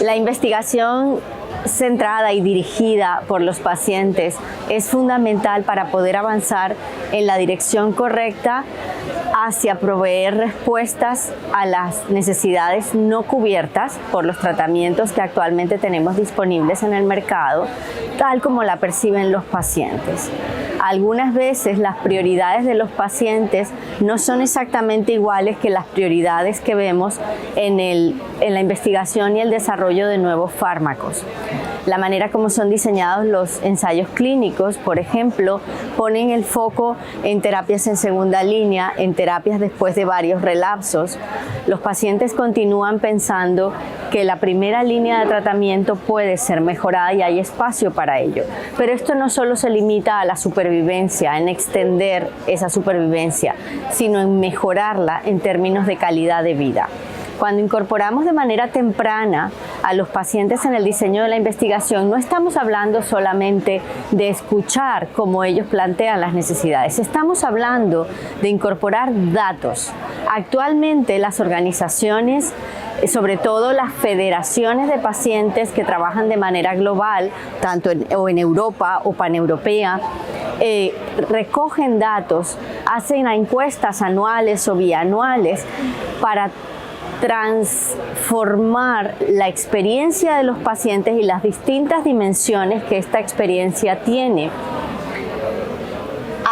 La investigación centrada y dirigida por los pacientes es fundamental para poder avanzar en la dirección correcta hacia proveer respuestas a las necesidades no cubiertas por los tratamientos que actualmente tenemos disponibles en el mercado, tal como la perciben los pacientes. Algunas veces las prioridades de los pacientes no son exactamente iguales que las prioridades que vemos en la investigación y el desarrollo de nuevos fármacos. La manera como son diseñados los ensayos clínicos, por ejemplo, ponen el foco en terapias en segunda línea, en terapias después de varios relapsos. Los pacientes continúan pensando que la primera línea de tratamiento puede ser mejorada y hay espacio para ello. Pero esto no solo se limita a la supervivencia, en extender esa supervivencia, sino en mejorarla en términos de calidad de vida. Cuando incorporamos de manera temprana a los pacientes en el diseño de la investigación, no estamos hablando solamente de escuchar cómo ellos plantean las necesidades, estamos hablando de incorporar datos. Actualmente las organizaciones, sobre todo las federaciones de pacientes que trabajan de manera global, tanto en Europa o paneuropea, recogen datos, hacen encuestas anuales o bianuales para transformar la experiencia de los pacientes y las distintas dimensiones que esta experiencia tiene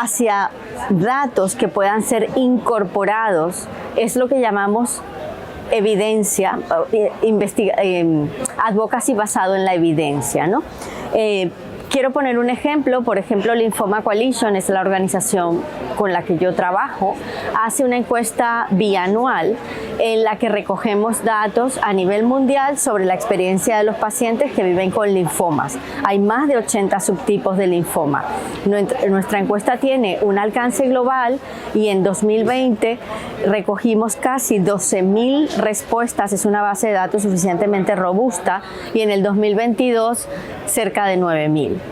hacia datos que puedan ser incorporados. Es lo que llamamos evidencia, advocacy basado en la evidencia, ¿no? Quiero poner un ejemplo, por ejemplo, Lymphoma Coalition es la organización con la que yo trabajo, hace una encuesta bianual en la que recogemos datos a nivel mundial sobre la experiencia de los pacientes que viven con linfomas. Hay más de 80 subtipos de linfoma. Nuestra encuesta tiene un alcance global y en 2020 recogimos casi 12.000 respuestas, es una base de datos suficientemente robusta, y en el 2022 cerca de 9.000.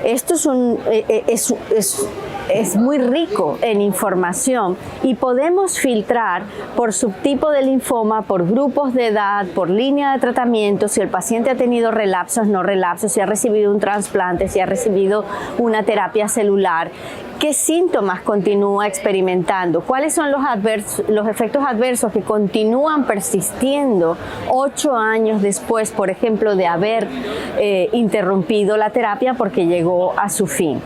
Esto es muy rico en información y podemos filtrar por subtipo de linfoma, por grupos de edad, por línea de tratamiento, si el paciente ha tenido relapsos, no relapsos, si ha recibido un trasplante, si ha recibido una terapia celular, qué síntomas continúa experimentando, cuáles son los efectos adversos que continúan persistiendo 8 años después, por ejemplo, de haber interrumpido la terapia porque llegó a su fin.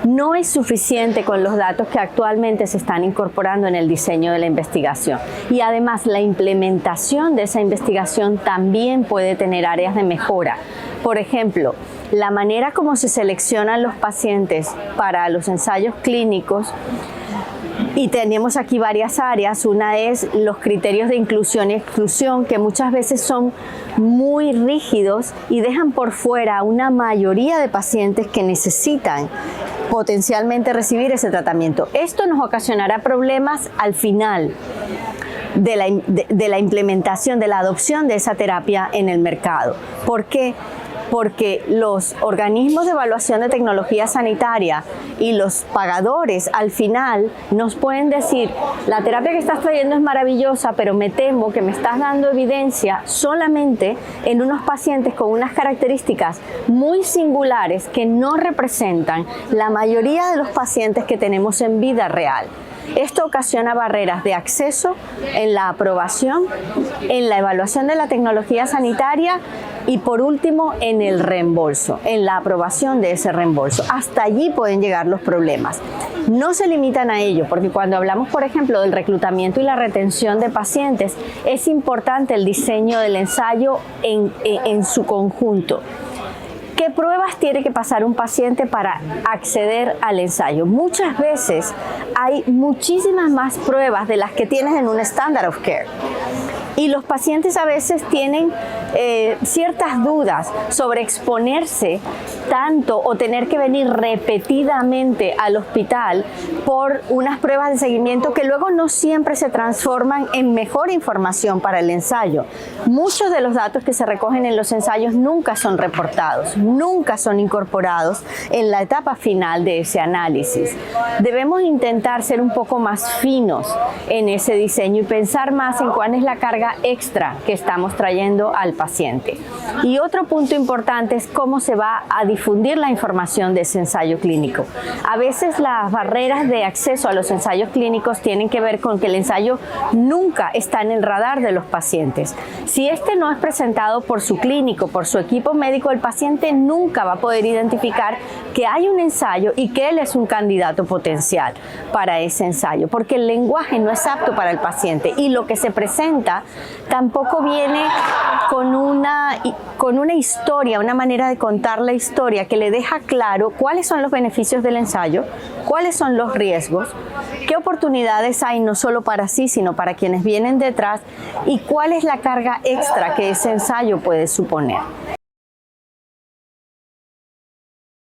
No es suficiente con los datos que actualmente se están incorporando en el diseño de la investigación, y además la implementación de esa investigación también puede tener áreas de mejora. Por ejemplo, la manera como se seleccionan los pacientes para los ensayos clínicos, y tenemos aquí varias áreas. Una es los criterios de inclusión y exclusión, que muchas veces son muy rígidos y dejan por fuera a una mayoría de pacientes que necesitan potencialmente recibir ese tratamiento. Esto nos ocasionará problemas al final de la implementación, de la adopción de esa terapia en el mercado. ¿Por qué? Porque los organismos de evaluación de tecnología sanitaria y los pagadores al final nos pueden decir: la terapia que estás trayendo es maravillosa, pero me temo que me estás dando evidencia solamente en unos pacientes con unas características muy singulares que no representan la mayoría de los pacientes que tenemos en vida real. Esto ocasiona barreras de acceso en la aprobación, en la evaluación de la tecnología sanitaria y, por último, en el reembolso, en la aprobación de ese reembolso. Hasta allí pueden llegar los problemas. No se limitan a ello, porque cuando hablamos, por ejemplo, del reclutamiento y la retención de pacientes, es importante el diseño del ensayo en su conjunto. ¿Qué pruebas tiene que pasar un paciente para acceder al ensayo? Muchas veces hay muchísimas más pruebas de las que tienes en un standard of care. Y los pacientes a veces tienen ciertas dudas sobre exponerse tanto o tener que venir repetidamente al hospital por unas pruebas de seguimiento que luego no siempre se transforman en mejor información para el ensayo. Muchos de los datos que se recogen en los ensayos nunca son reportados, nunca son incorporados en la etapa final de ese análisis. Debemos intentar ser un poco más finos en ese diseño y pensar más en cuál es la carga carga extra que estamos trayendo al paciente. Y otro punto importante es cómo se va a difundir la información de ese ensayo clínico. A veces las barreras de acceso a los ensayos clínicos tienen que ver con que el ensayo nunca está en el radar de los pacientes. Si este no es presentado por su clínico, por su equipo médico, el paciente nunca va a poder identificar que hay un ensayo y que él es un candidato potencial para ese ensayo, porque el lenguaje no es apto para el paciente y lo que se presenta tampoco viene con una historia, una manera de contar la historia que le deja claro cuáles son los beneficios del ensayo, cuáles son los riesgos, qué oportunidades hay no solo para sí, sino para quienes vienen detrás y cuál es la carga extra que ese ensayo puede suponer.